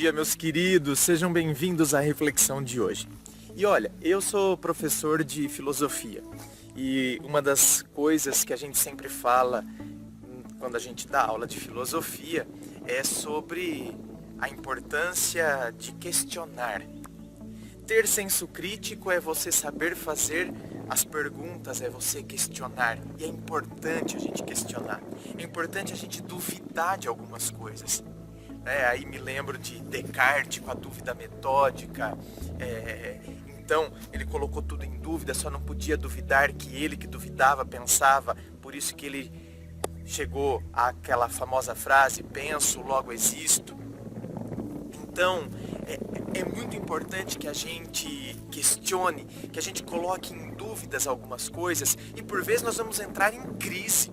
dia, meus queridos, sejam bem-vindos à reflexão de hoje. E olha, eu sou professor de filosofia e uma das coisas que a gente sempre fala quando a gente dá aula de filosofia é sobre a importância de questionar. Ter senso crítico é você saber fazer as perguntas, é você questionar. E é importante a gente questionar. É importante a gente duvidar de algumas coisas. Aí me lembro de Descartes com a dúvida metódica. Então ele colocou tudo em dúvida, só não podia duvidar que ele que duvidava pensava. Por isso que ele chegou àquela famosa frase, penso, logo existo. Então, é muito importante que a gente questione, que a gente coloque em dúvidas algumas coisas e por vezes nós vamos entrar em crise.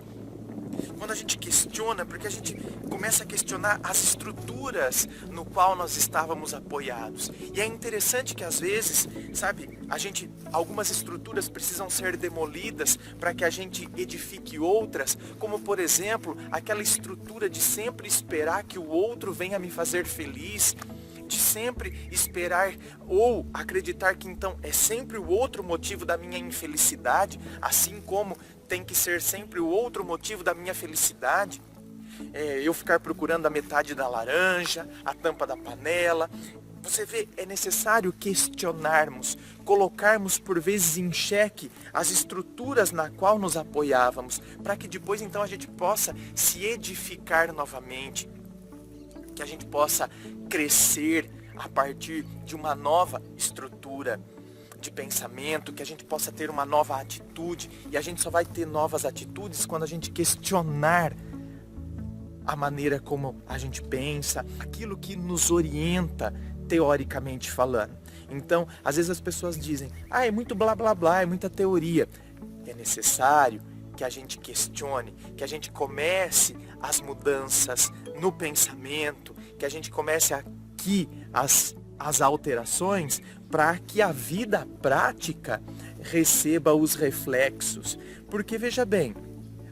Quando a gente questiona, porque a gente começa a questionar as estruturas no qual nós estávamos apoiados. E é interessante que às vezes, algumas estruturas precisam ser demolidas para que a gente edifique outras, como por exemplo, aquela estrutura de sempre esperar que o outro venha me fazer feliz, de sempre esperar ou acreditar que então é sempre o outro motivo da minha infelicidade, assim como tem que ser sempre o outro motivo da minha felicidade. Eu ficar procurando a metade da laranja, a tampa da panela. Você vê, é necessário questionarmos, colocarmos por vezes em xeque as estruturas na qual nos apoiávamos, para que depois então a gente possa se edificar novamente, que a gente possa crescer a partir de uma nova estrutura de pensamento, que a gente possa ter uma nova atitude, e a gente só vai ter novas atitudes quando a gente questionar a maneira como a gente pensa, aquilo que nos orienta teoricamente falando. Então, às vezes as pessoas dizem, é muito blá blá blá, é muita teoria. É necessário que a gente questione, que a gente comece as mudanças no pensamento, que a gente comece aqui as alterações para que a vida prática receba os reflexos. Porque veja bem,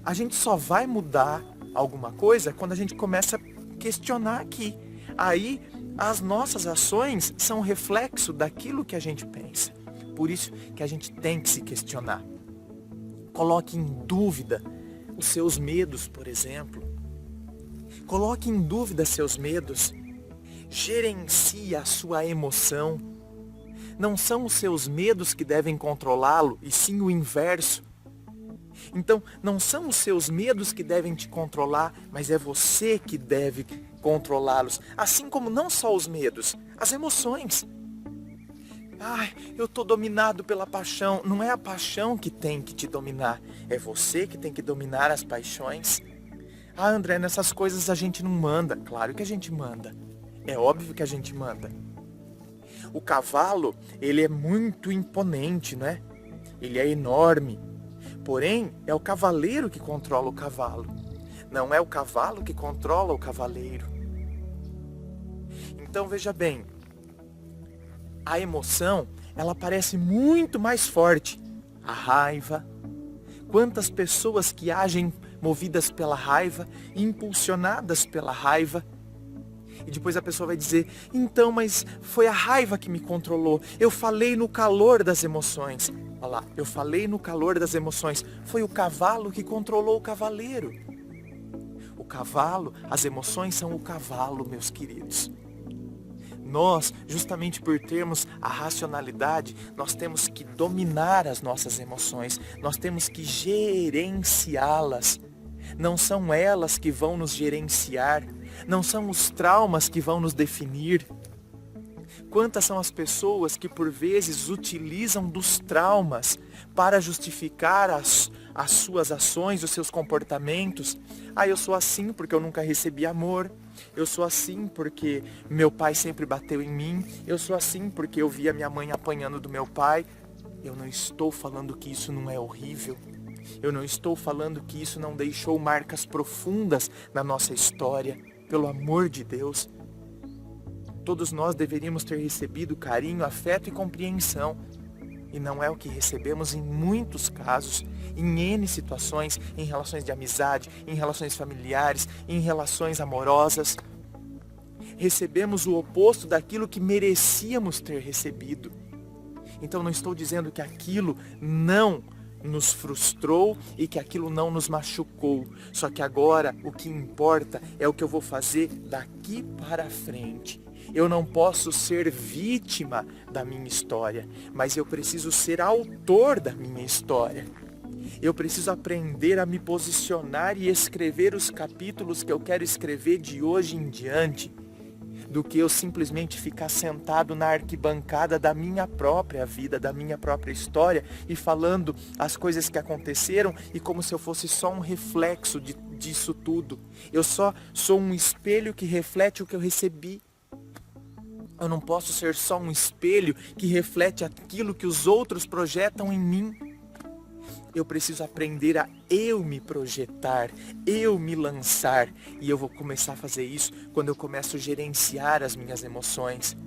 a gente só vai mudar alguma coisa quando a gente começa a questionar aqui. Aí as nossas ações são reflexo daquilo que a gente pensa. Por isso que a gente tem que se questionar. Coloque em dúvida os seus medos, por exemplo. Coloque em dúvida seus medos. Gerencie a sua emoção. Não são os seus medos que devem controlá-lo, e sim o inverso. Então, não são os seus medos que devem te controlar, mas é você que deve controlá-los. Assim como não só os medos, as emoções. Eu estou dominado pela paixão. Não é a paixão que tem que te dominar, é você que tem que dominar as paixões. André, nessas coisas a gente não manda. Claro que a gente manda. É óbvio que a gente manda. O cavalo, ele é muito imponente, né? Ele é enorme. Porém, é o cavaleiro que controla o cavalo. Não é o cavalo que controla o cavaleiro. Então, veja bem. A emoção, ela parece muito mais forte. A raiva. Quantas pessoas que agem movidas pela raiva, impulsionadas pela raiva. E depois a pessoa vai dizer, então, mas foi a raiva que me controlou. Eu falei no calor das emoções. Olha lá, eu falei no calor das emoções. Foi o cavalo que controlou o cavaleiro. O cavalo, as emoções são o cavalo, meus queridos. Nós, justamente por termos a racionalidade, nós temos que dominar as nossas emoções. Nós temos que gerenciá-las. Não são elas que vão nos gerenciar. Não são os traumas que vão nos definir. Quantas são as pessoas que por vezes utilizam dos traumas para justificar as suas ações, os seus comportamentos? Eu sou assim porque eu nunca recebi amor. Eu sou assim porque meu pai sempre bateu em mim. Eu sou assim porque eu via minha mãe apanhando do meu pai. Eu não estou falando que isso não é horrível. Eu não estou falando que isso não deixou marcas profundas na nossa história. Pelo amor de Deus. Todos nós deveríamos ter recebido carinho, afeto e compreensão. E não é o que recebemos em muitos casos, em N situações, em relações de amizade, em relações familiares, em relações amorosas. recebemos o oposto daquilo que merecíamos ter recebido. Então não estou dizendo que aquilo não nos frustrou e que aquilo não nos machucou. Só que agora o que importa é o que eu vou fazer daqui para frente. Eu não posso ser vítima da minha história, mas eu preciso ser autor da minha história. Eu preciso aprender a me posicionar e escrever os capítulos que eu quero escrever de hoje em diante, do que eu simplesmente ficar sentado na arquibancada da minha própria vida, da minha própria história e falando as coisas que aconteceram e como se eu fosse só um reflexo disso tudo. Eu só sou um espelho que reflete o que eu recebi. Eu não posso ser só um espelho que reflete aquilo que os outros projetam em mim. Eu preciso aprender a eu me projetar, eu me lançar. E eu vou começar a fazer isso quando eu começo a gerenciar as minhas emoções.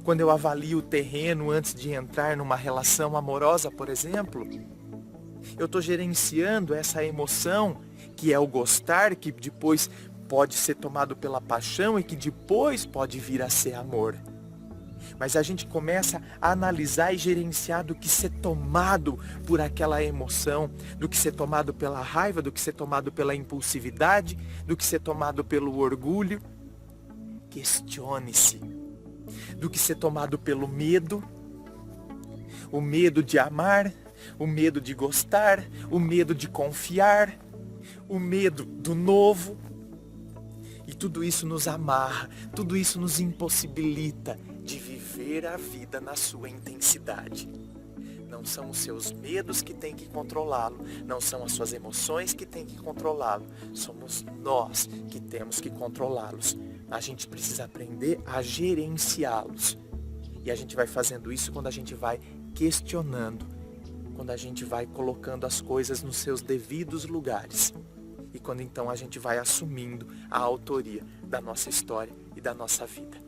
Quando eu avalio o terreno antes de entrar numa relação amorosa, por exemplo. Eu estou gerenciando essa emoção que é o gostar, que depois pode ser tomado pela paixão e que depois pode vir a ser amor. Mas a gente começa a analisar e gerenciar do que ser tomado por aquela emoção, do que ser tomado pela raiva, do que ser tomado pela impulsividade, do que ser tomado pelo orgulho. Questione-se. Do que ser tomado pelo medo, o medo de amar, o medo de gostar, o medo de confiar, o medo do novo. E tudo isso nos amarra, tudo isso nos impossibilita de viver a vida na sua intensidade. Não são os seus medos que têm que controlá-lo, não são as suas emoções que têm que controlá-lo, somos nós que temos que controlá-los. A gente precisa aprender a gerenciá-los. E a gente vai fazendo isso quando a gente vai questionando, quando a gente vai colocando as coisas nos seus devidos lugares. E quando então a gente vai assumindo a autoria da nossa história e da nossa vida.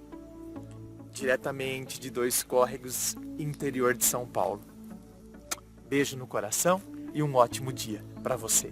Diretamente de Dois Córregos, interior de São Paulo. Beijo no coração e um ótimo dia para você.